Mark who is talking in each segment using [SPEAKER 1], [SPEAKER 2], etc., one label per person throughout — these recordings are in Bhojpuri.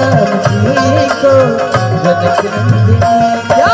[SPEAKER 1] राम जी को जनक नंदिनी। क्या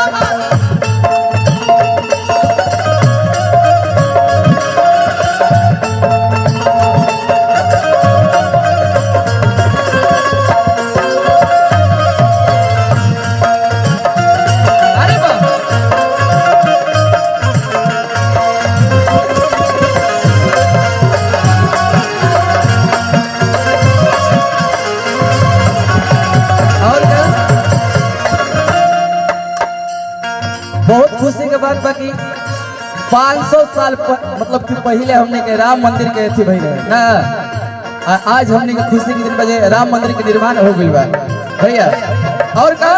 [SPEAKER 1] बहुत खुशी के बात बाकी 500 साल मतलब कि पहले हमने के राम मंदिर के थी भाई ना, आज हमने के खुशी के दिन बजे राम मंदिर के निर्माण हो गई बा भैया। और का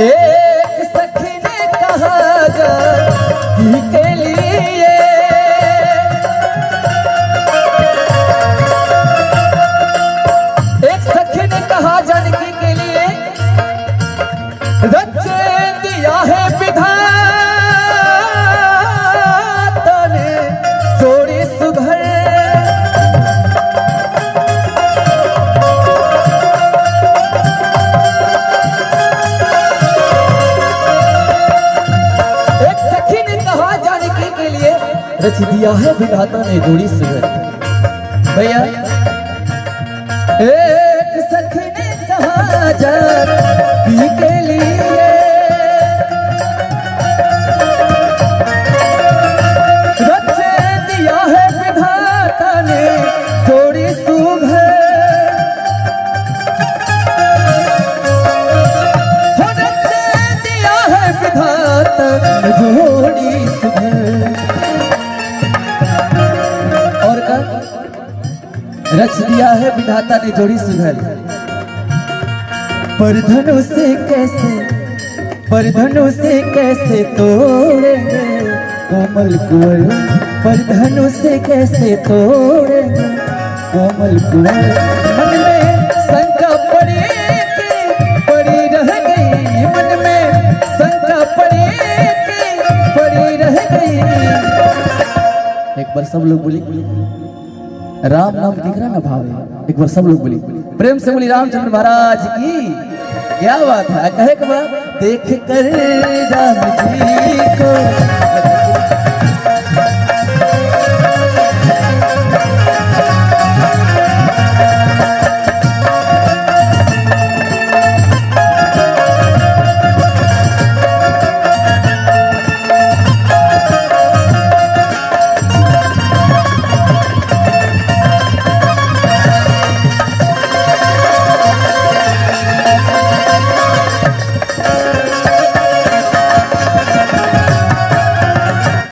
[SPEAKER 1] एक सखी ने कहा कि के लिए एक सखी ने कहा जानकी के लिए रचे दिया है विधाता ने जोड़ी सुधर। एक सखी ने कहा जानकी के लिए रच दिया है विधाता ने जोड़ी सुधर। भैया एक सखी ने कहा जानकी के लिए जोड़ी सुधर। और का रच दिया है विधाता ने जोड़ी सुधर। पर धनुष से कैसे तोड़ेंगे कोमल कुंवर। पर धनुष से कैसे तोड़ेंगे कोमल कुंवर। मन में शंका पड़ी रह गई, मन में शंका पड़ी रह गई। एक बार सब लोग बोली राम नाम दिख रहा ना भाव। एक बार सब लोग बोली प्रेम से बोली रामचंद्र महाराज की। क्या बात है कहे के बाद देख कर राम जी को